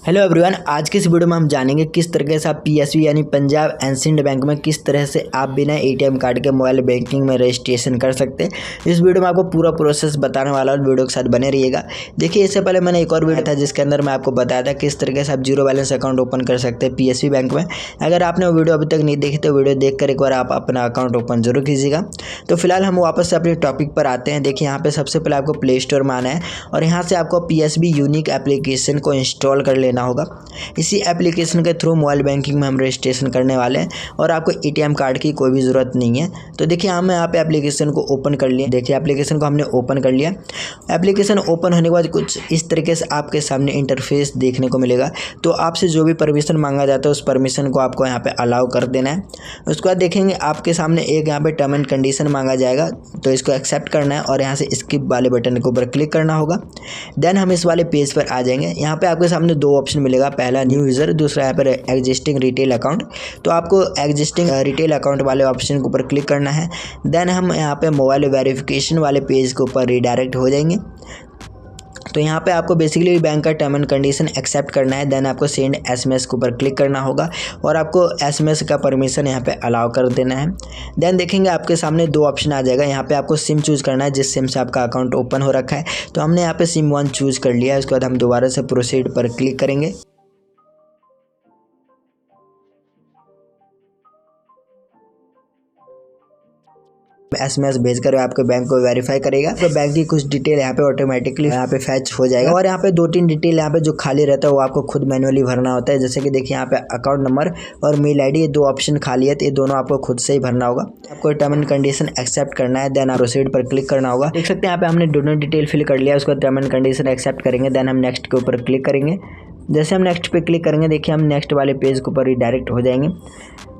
Hello everyone, आज की इस वीडियो में हम जानेंगे किस तरीके से आप पीएसबी यानी पंजाब एंड सिंध बैंक में किस तरह से आप बिना एटीएम कार्ड के मोबाइल बैंकिंग में रजिस्ट्रेशन कर सकते हैं। इस वीडियो में आपको पूरा प्रोसेस बताने वाला हूं, वीडियो के साथ बने रहिएगा। देखिए, इससे पहले मैंने एक और वीडियो था जिसके अंदर मैं आपको बताया था किस तरीके से आप जीरो बैलेंस अकाउंट ओपन कर सकते हैं पीएसबी बैंक में। अगर आपने वो वीडियो अभी तक नहीं देखी तो वीडियो देखकर एक बार आप अपना अकाउंट ओपन जरूर कीजिएगा। तो फिलहाल हम वापस से अपने टॉपिक पर आते हैं। देखिए, यहाँ पे सबसे पहले आपको प्ले स्टोर में आना है और यहाँ से आपको पीएसबी यूनिक एप्लीकेशन को इंस्टॉल कर लेना होगा। इसी एप्लीकेशन के थ्रू मोबाइल बैंकिंग में हम रजिस्ट्रेशन करने वाले हैं और आपको एटीएम कार्ड की कोई भी ज़रूरत नहीं है। तो देखिए, हम यहाँ पे एप्लीकेशन को ओपन कर लिए। देखिए, एप्लीकेशन को हमने ओपन कर लिया। एप्लीकेशन ओपन होने के बाद कुछ इस तरीके से आपके सामने इंटरफेस देखने को मिलेगा। तो आपसे जो भी परमिशन मांगा जाता है उस परमिशन को आपको यहाँ पे अलाउ कर देना है। उसके बाद देखेंगे आपके सामने एक यहाँ पे टर्म एंड कंडीशन मांगा जाएगा, तो इसको एक्सेप्ट करना है और यहाँ से स्किप वाले बटन के ऊपर क्लिक करना होगा। देन हम इस वाले पेज पर आ जाएंगे। यहाँ पे आपके सामने दो ऑप्शन मिलेगा, पहला न्यू यूज़र, दूसरा यहाँ पर एग्जिस्टिंग रिटेल अकाउंट। तो आपको एग्जिस्टिंग रिटेल अकाउंट वाले ऑप्शन के ऊपर क्लिक करना है। देन हम यहाँ पे मोबाइल वेरिफिकेशन वाले पेज के ऊपर रिडायरेक्ट हो जाएंगे। तो यहाँ पे आपको बेसिकली बैंक का टर्म एंड कंडीशन एक्सेप्ट करना है। देन आपको सेंड एसएमएस के ऊपर क्लिक करना होगा और आपको एसएमएस का परमिशन यहाँ पे अलाउ कर देना है। देन देखेंगे आपके सामने दो ऑप्शन आ जाएगा। यहाँ पे आपको सिम चूज़ करना है जिस सिम से आपका अकाउंट ओपन हो रखा है। तो हमने यहाँ पे सिम 1 चूज़ कर लिया है। उसके बाद हम दोबारा से प्रोसीड पर क्लिक करेंगे। एसएमएस भेजकर आपके बैंक को वेरीफाई करेगा। तो बैंक की कुछ डिटेल यहाँ पे ऑटोमेटिकली यहाँ पे फैच हो जाएगा और यहाँ पे 2-3 डिटेल यहाँ पे जो खाली रहता है वो आपको खुद मैनुअली भरना होता है। जैसे कि देखिए, यहाँ पे अकाउंट नंबर और मेल आईडी, ये दो ऑप्शन खाली है, तो ये दोनों आपको खुद से ही भरना होगा। आपको टर्म एंड कंडीशन एक्सेप्ट करना है। देन आप प्रोसीड पर क्लिक करना होगा। देख सकते हैं यहाँ पे हमने दोनों डिटेल फिल कर लिया। उसको टर्म एंड कंडीशन एक्सेप्ट करेंगे। देन हम नेक्स्ट के ऊपर क्लिक करेंगे। जैसे हम नेक्स्ट पे क्लिक करेंगे, देखिए हम नेक्स्ट वाले पेज के ऊपर रिडायरेक्ट हो जाएंगे।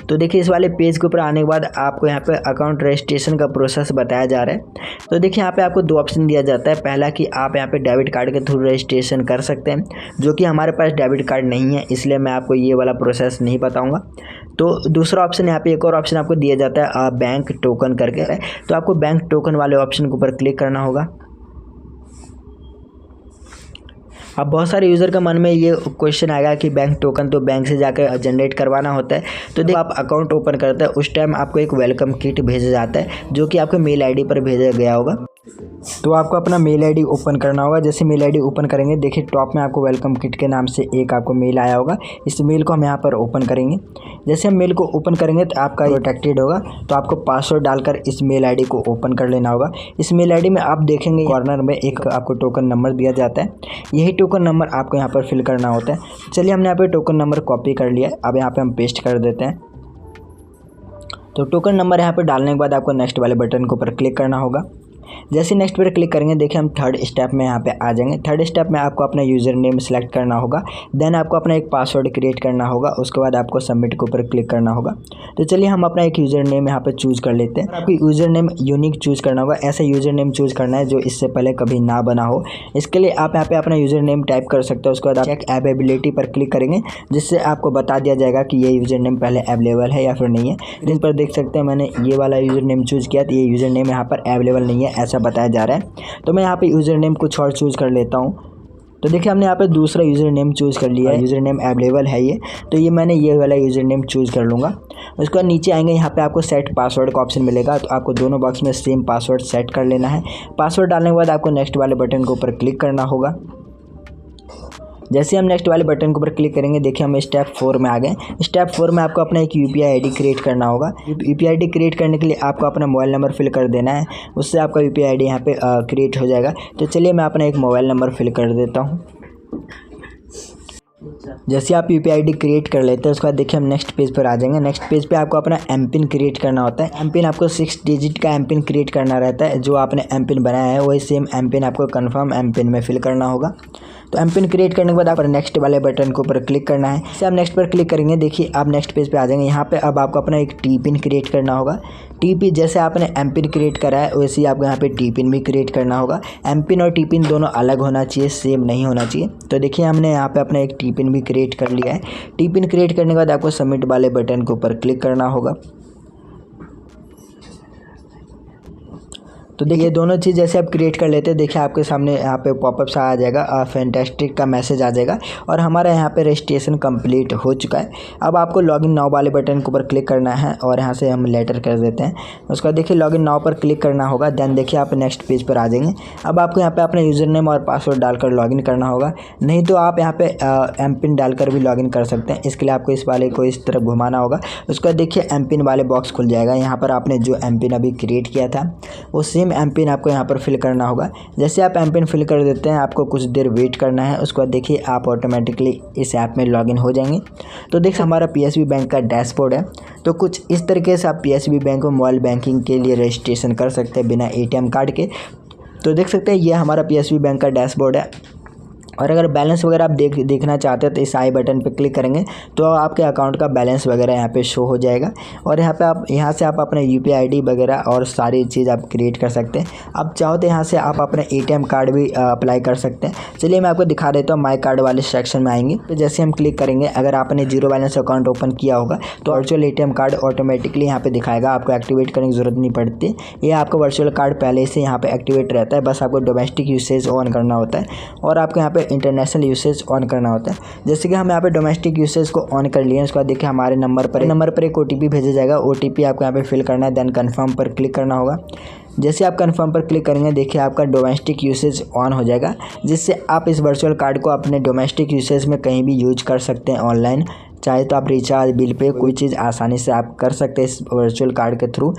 तो देखिए, इस वाले पेज के ऊपर आने के बाद आपको यहाँ पे अकाउंट रजिस्ट्रेशन का प्रोसेस बताया जा रहा है। तो देखिए, यहाँ पे आपको दो ऑप्शन दिया जाता है। पहला कि आप यहाँ पे डेबिट कार्ड के थ्रू रजिस्ट्रेशन कर सकते हैं, जो कि हमारे पास डेबिट कार्ड नहीं है, इसलिए मैं आपको ये वाला प्रोसेस नहीं बताऊँगा। तो दूसरा ऑप्शन, यहाँ पे एक और ऑप्शन आपको दिया जाता है बैंक टोकन करके। तो आपको बैंक टोकन वाले ऑप्शन के ऊपर क्लिक करना होगा। अब बहुत सारे यूज़र के मन में ये क्वेश्चन आएगा कि बैंक टोकन तो बैंक से जाकर जनरेट करवाना होता है। तो जब आप अकाउंट ओपन करते हैं उस टाइम आपको एक वेलकम किट भेजा जाता है, जो कि आपके मेल आईडी पर भेजा गया होगा। तो आपको अपना मेल आईडी ओपन करना होगा। जैसे मेल आईडी ओपन करेंगे, देखिए टॉप में आपको वेलकम किट के नाम से एक आपको मेल आया होगा। इस मेल को हम यहाँ पर ओपन करेंगे। जैसे हम मेल को ओपन करेंगे तो आपका प्रोटेक्टेड होगा, तो आपको पासवर्ड डालकर इस मेल आईडी को ओपन कर लेना होगा। इस मेल आईडी में आप देखेंगे कॉर्नर में एक आपको टोकन नंबर दिया जाता है। यही टोकन नंबर आपको यहाँ पर फिल करना होता है। चलिए, हमने यहाँ पर टोकन नंबर कॉपी कर लिया। अब यहाँ पर हम पेस्ट कर देते हैं। तो टोकन नंबर यहाँ पर डालने के बाद आपको नेक्स्ट वाले बटन के ऊपर क्लिक करना होगा। जैसे नेक्स्ट पर क्लिक करेंगे, देखिए हम थर्ड स्टेप में यहाँ पे आ जाएंगे। थर्ड स्टेप में आपको अपना यूज़र नेम सेलेक्ट करना होगा। देन आपको अपना एक पासवर्ड क्रिएट करना होगा। उसके बाद आपको सबमिट के ऊपर क्लिक करना होगा। तो चलिए, हम अपना एक यूज़र नेम यहाँ पे चूज़ कर लेते हैं। आपको यूज़र नेम यूनिक चूज़ करना होगा। ऐसा यूज़र नेम चूज़ करना है जो इससे पहले कभी ना बना हो। इसके लिए आप यहाँ पे अपना यूज़र नेम टाइप कर सकते हो। उसके बाद आप चेक अवेलेबिलिटी पर क्लिक करेंगे, जिससे आपको बता दिया जाएगा कि ये यूज़र नेम पहले अवेलेबल है या फिर नहीं है। स्क्रीन पर देख सकते हैं मैंने ये वाला यूज़र नेम चूज़ किया, तो ये यूज़र नेम यहाँ पर अवेलेबल नहीं है ऐसा बताया जा रहा है। तो मैं यहाँ पे यूज़र नेम कुछ और चूज़ कर लेता हूँ। तो देखिए, हमने यहाँ पे दूसरा यूज़र नेम चूज़ कर लिया है। यूज़र नेम अवेलेबल है ये, तो ये मैंने ये वाला यूज़र नेम चूज़ कर लूँगा। उसके बाद नीचे आएंगे, यहाँ पे आपको सेट पासवर्ड का ऑप्शन मिलेगा। तो आपको दोनों बॉक्स में सेम पासवर्ड सेट कर लेना है। पासवर्ड डालने के बाद आपको नेक्स्ट वाले बटन के ऊपर क्लिक करना होगा। जैसे हम नेक्स्ट वाले बटन के ऊपर क्लिक करेंगे, देखिए हम स्टेप 4 में आ गए। स्टेप 4 में आपको अपना एक यूपीआई आईडी क्रिएट करना होगा। यूपीआई आईडी क्रिएट करने के लिए आपको अपना मोबाइल नंबर फिल कर देना है, उससे आपका यूपीआई आईडी यहाँ पे क्रिएट हो जाएगा। तो चलिए, मैं अपना एक मोबाइल नंबर फिल कर देता हूँ। जैसे आप यूपीआई आईडी क्रिएट कर लेते हैं, उसके बाद देखिए हम नेक्स्ट पेज पर आ जाएंगे। नेक्स्ट पेज पे आपको अपना एमपिन क्रिएट करना होता है। एमपिन आपको 6 डिजिट का एमपिन क्रिएट करना रहता है। जो आपने एमपिन बनाया है वही सेम एमपिन आपको कंफर्म एमपिन में फिल करना होगा। तो एमपिन क्रिएट करने के बाद आप नेक्स्ट वाले बटन के ऊपर क्लिक करना है। जैसे आप नेक्स्ट पर क्लिक करेंगे, देखिए आप नेक्स्ट पेज पे आ जाएंगे। यहाँ पे अब आपको अपना एक टी पिन क्रिएट करना होगा। टी पिन जैसे आपने एम पिन क्रिएट करा है वैसे ही आपको यहाँ पे टी पिन भी क्रिएट करना होगा। एम पिन और टी पिन दोनों अलग होना चाहिए, सेम नहीं होना चाहिए। तो देखिए, हमने यहाँ पे अपना एक टी पिन भी क्रिएट कर लिया है। टी पिन क्रिएट करने के बाद आपको सबमिट वाले बटन के ऊपर क्लिक करना होगा। तो देखिए ये दोनों चीज़ जैसे आप क्रिएट कर लेते हैं, देखिए आपके सामने यहाँ पे पॉपअप सा आ जाएगा, फैंटास्टिक का मैसेज आ जाएगा और हमारा यहाँ पे रजिस्ट्रेशन कंप्लीट हो चुका है। अब आपको लॉगिन नाउ वाले बटन के ऊपर क्लिक करना है और यहाँ से हम लेटर कर देते हैं। उसके बाद देखिए लॉगिन नाउ पर क्लिक करना होगा, देन देखिए आप नेक्स्ट पेज पर आ जाएंगे। अब आपको यहाँ पे अपने यूज़र नेम और पासवर्ड डालकर लॉगिन करना होगा, नहीं तो आप यहाँ पे एम पिन डालकर भी लॉगिन कर सकते हैं। इसके लिए आपको इस वाले को इस तरफ घुमाना होगा। उसके बाद देखिए एम पिन वाले बॉक्स खुल जाएगा। यहाँ पर आपने जो एम पिन अभी क्रिएट किया था वो सेम एम पिन आपको यहाँ पर फिल करना होगा। जैसे आप एम पिन फिल कर देते हैं, आपको कुछ देर वेट करना है। उसके बाद देखिए आप ऑटोमेटिकली इस ऐप में लॉगिन हो जाएंगे। तो देखिए हमारा पीएसबी बैंक का डैशबोर्ड है। तो कुछ इस तरीके से आप पीएसबी बैंक में मोबाइल बैंकिंग के लिए रजिस्ट्रेशन कर सकते हैं बिना एटीएम कार्ड के। तो देख सकते हैं ये हमारा पीएसबी बैंक का डैशबोर्ड है। और अगर बैलेंस वगैरह आप देखना चाहते हैं तो इस आई बटन पे क्लिक करेंगे तो आपके अकाउंट का बैलेंस वगैरह यहाँ पे शो हो जाएगा। और यहाँ से आप अपने यूपीआई आईडी वगैरह और सारी चीज़ आप क्रिएट कर सकते हैं। आप चाहो तो यहाँ से आप अपने एटीएम कार्ड भी अप्लाई कर सकते हैं। चलिए मैं आपको दिखा देता हूँ। माई कार्ड वाले सेक्शन में आएंगे तो जैसे हम क्लिक करेंगे, अगर आपने जीरो बैलेंस अकाउंट ओपन किया होगा तो वर्चुअल एटीएम कार्ड ऑटोमेटिकली यहाँ पे दिखाएगा, आपको एक्टिवेट करने की जरूरत नहीं पड़ती। ये आपका वर्चुअल कार्ड पहले से यहाँ पे एक्टिवेट रहता है, बस आपको डोमेस्टिक यूसेज ऑन करना होता है और आपको यहाँ पे इंटरनेशनल यूसेज ऑन करना होता है। जैसे कि हम यहाँ पे डोमेस्टिक यूसेज को ऑन कर लिए। उसके बाद देखिए हमारे नंबर पर एक ओटीपी भेजा जाएगा। ओटीपी आपको यहाँ पे फिल करना है, देन कन्फर्म पर क्लिक करना होगा। जैसे आप कन्फर्म पर क्लिक करेंगे, देखिए आपका डोमेस्टिक यूसेज ऑन हो जाएगा, जिससे आप इस वर्चुअल कार्ड को अपने डोमेस्टिक यूसेज में कहीं भी यूज कर सकते हैं ऑनलाइन। चाहे तो आप रिचार्ज, बिल पे, कोई चीज़ आसानी से आप कर सकते हैं इस वर्चुअल कार्ड के थ्रू।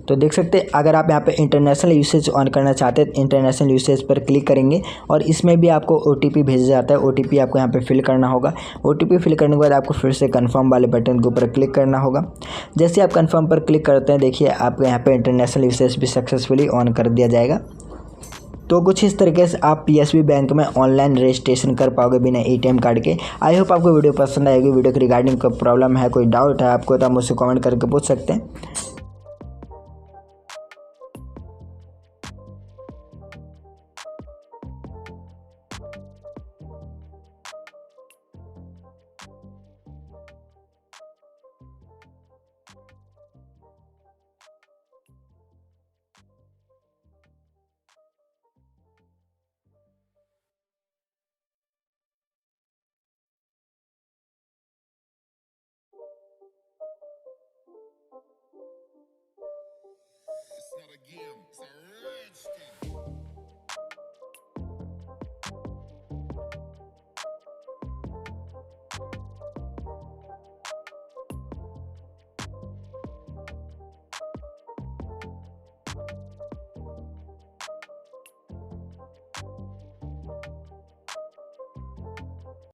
तो देख सकते हैं अगर आप यहाँ पे इंटरनेशनल यूसेज ऑन करना चाहते हैं, इंटरनेशनल यूसेज पर क्लिक करेंगे और इसमें भी आपको ओटीपी भेजा जाता है। ओटीपी आपको यहाँ पे फिल करना होगा। ओटीपी फिल करने के बाद आपको फिर से कन्फर्म वाले बटन के ऊपर क्लिक करना होगा। जैसे आप कन्फर्म पर क्लिक करते हैं, देखिए आपको यहाँ पे इंटरनेशनल यूसेज भी सक्सेसफुली ऑन कर दिया जाएगा। तो कुछ इस तरीके से आप पीएसबी बैंक में ऑनलाइन रजिस्ट्रेशन कर पाओगे बिना एटीएम कार्ड के। आई होप आपको वीडियो पसंद आएगी। वीडियो के रिगार्डिंग कोई प्रॉब्लम है, कोई डाउट है आपको, तो आप मुझसे कमेंट करके पूछ सकते हैं। It's not a game, it's a rich thing.